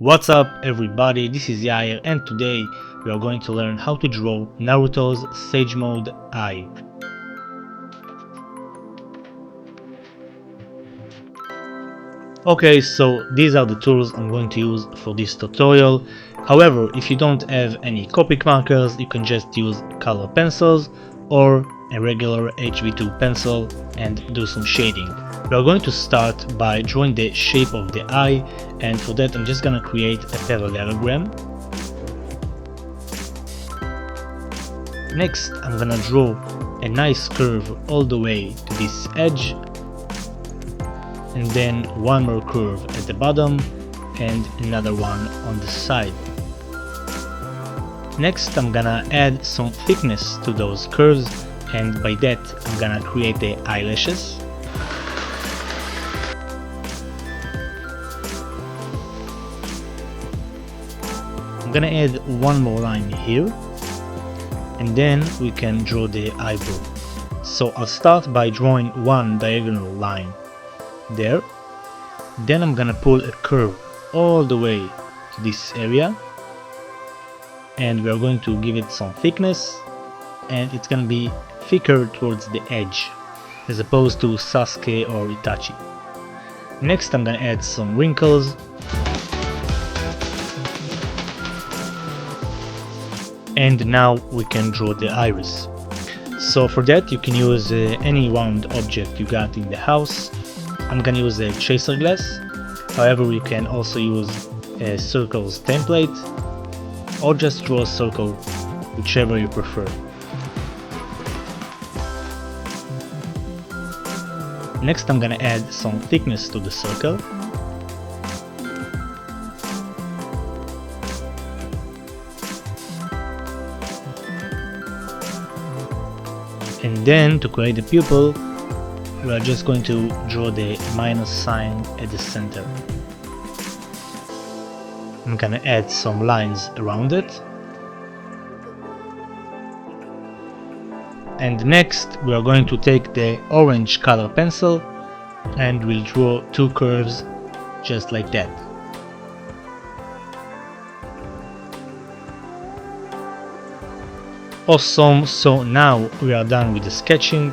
What's up everybody, this is Yair and today we are going to learn how to draw Naruto's Sage Mode eye. Okay, so these are the tools I'm going to use for this tutorial. However, if you don't have any Copic markers, you can just use color pencils or a regular HB2 pencil and do some shading. We are going to start by drawing the shape of the eye, and for that I'm just gonna create a parallelogram. Next I'm gonna draw a nice curve all the way to this edge, and then one more curve at the bottom and another one on the side. Next I'm gonna add some thickness to those curves, and by that I'm gonna create the eyelashes. I'm gonna add one more line here, and then we can draw the eyebrow. So I'll start by drawing one diagonal line there, then I'm gonna pull a curve all the way to this area, and we're going to give it some thickness, and it's gonna be thicker towards the edge as opposed to Sasuke or Itachi. Next I'm gonna add some wrinkles, and now we can draw the iris. So for that you can use any round object you got in the house. I'm gonna use a chaser glass, however you can also use a circles template or just draw a circle, whichever you prefer. Next I'm gonna add some thickness to the circle. And then to create the pupil, we are just going to draw the minus sign at the center. I'm gonna add some lines around it. And next we are going to take the orange color pencil and we'll draw two curves just like that. Awesome, so now we are done with the sketching,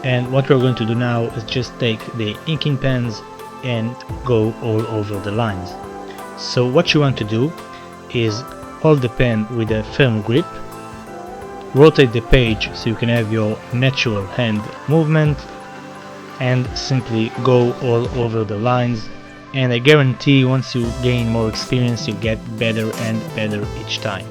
and what we're going to do now is just take the inking pens and go all over the lines. So what you want to do is hold the pen with a firm grip, rotate the page so you can have your natural hand movement, and simply go all over the lines, and I guarantee once you gain more experience you get better and better each time.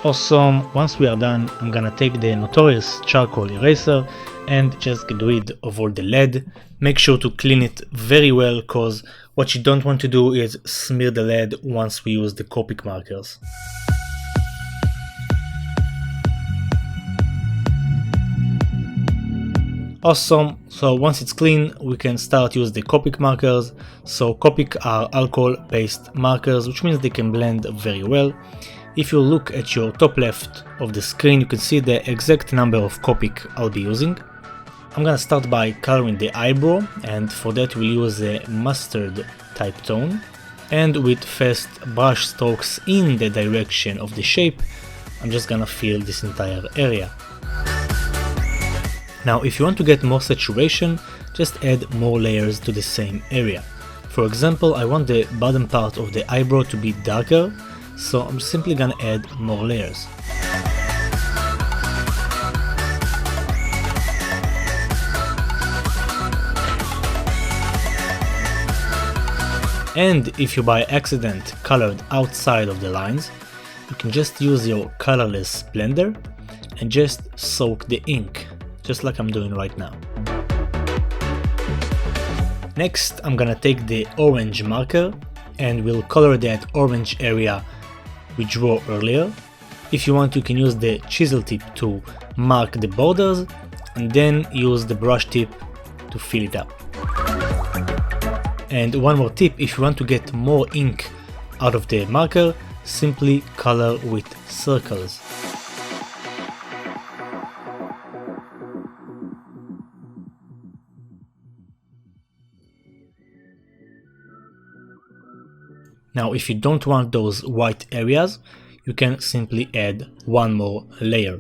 Awesome, once we are done, I'm gonna take the notorious charcoal eraser and just get rid of all the lead. Make sure to clean it very well, cause what you don't want to do is smear the lead once we use the Copic markers. Awesome, so once it's clean we can start use the Copic markers. So Copic are alcohol based markers, which means they can blend very well. If you look at your top left of the screen you can see the exact number of Copic I'll be using. I'm gonna start by coloring the eyebrow, and for that we'll use a mustard type tone, and with fast brush strokes in the direction of the shape I'm just gonna fill this entire area. Now if you want to get more saturation, just add more layers to the same area. For example, I want the bottom part of the eyebrow to be darker, so I'm simply gonna add more layers. And if you by accident colored outside of the lines, you can just use your colorless blender and just soak the ink, just like I'm doing right now. Next, I'm gonna take the orange marker and we'll color that orange area we drew earlier. If you want, you can use the chisel tip to mark the borders and then use the brush tip to fill it up. And one more tip, if you want to get more ink out of the marker, simply color with circles. Now, if you don't want those white areas, you can simply add one more layer.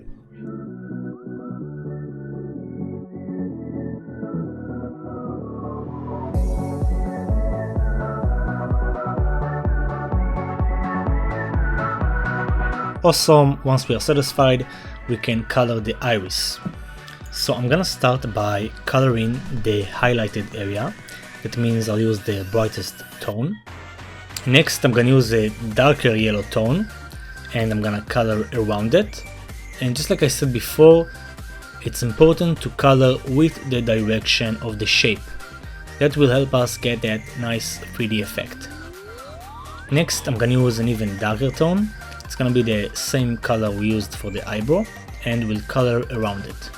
Awesome, once we are satisfied, we can color the iris. So I'm gonna start by coloring the highlighted area. That means I'll use the brightest tone. Next, I'm gonna use a darker yellow tone and I'm gonna color around it. And just like I said before, it's important to color with the direction of the shape. That will help us get that nice 3D effect. Next, I'm gonna use an even darker tone. It's gonna be the same color we used for the eyebrow and we'll color around it.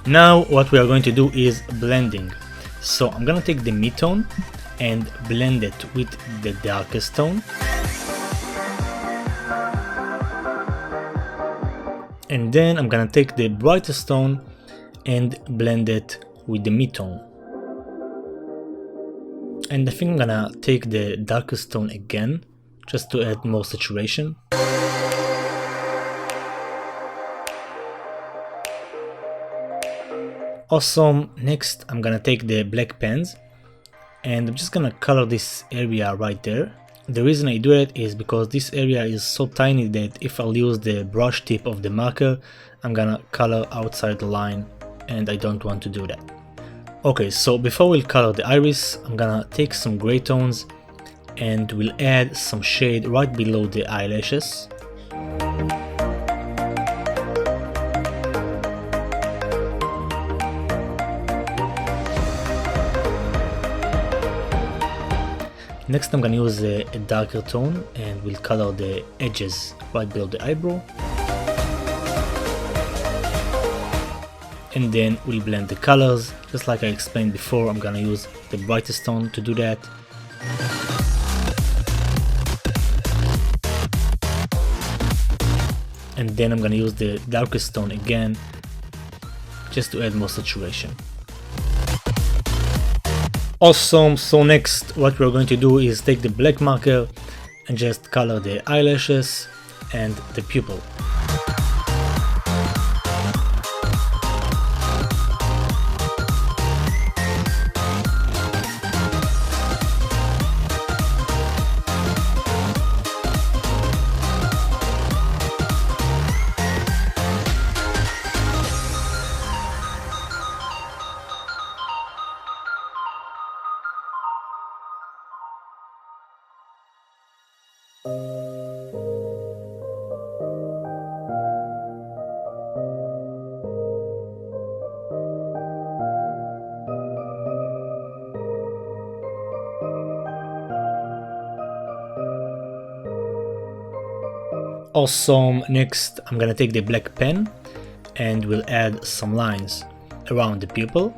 Now what we are going to do is blending. So I'm gonna take the mid-tone and blend it with the darkest tone. And then I'm gonna take the brightest tone and blend it with the mid-tone. And I think I'm gonna take the darkest tone again, just to add more saturation. Awesome, next I'm gonna take the black pens and I'm just gonna color this area right there. The reason I do it is because this area is so tiny that if I'll use the brush tip of the marker, I'm gonna color outside the line and I don't want to do that. Okay, so before we'll color the iris, I'm gonna take some gray tones and we'll add some shade right below the eyelashes. Next I'm gonna use a darker tone and we'll color the edges right below the eyebrow. And then we'll blend the colors, just like I explained before. I'm gonna use the brightest tone to do that. And then I'm gonna use the darkest tone again, just to add more saturation. Awesome, so next what we're going to do is take the black marker and just color the eyelashes and the pupil. Awesome, next I'm gonna take the black pen and we'll add some lines around the pupil.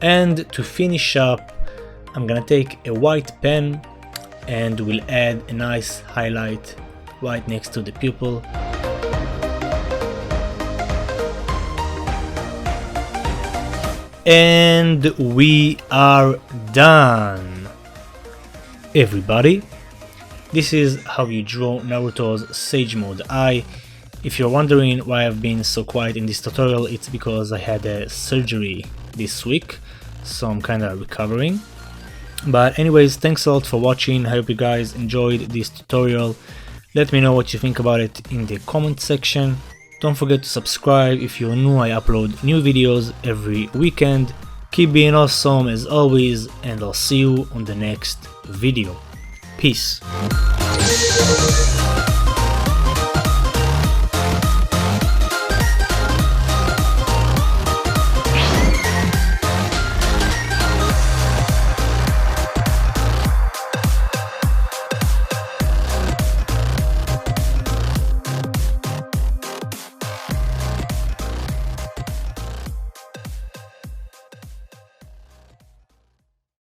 And to finish up, I'm gonna take a white pen and we'll add a nice highlight right next to the pupil. And we are done! Everybody, this is how you draw Naruto's Sage Mode eye. If you're wondering why I've been so quiet in this tutorial, it's because I had a surgery this week, so I'm kinda recovering. But anyways, thanks a lot for watching. I hope you guys enjoyed this tutorial. Let me know what you think about it in the comment section. Don't forget to subscribe if you're new. I upload new videos every weekend. Keep being awesome as always, and I'll see you on the next video. Peace.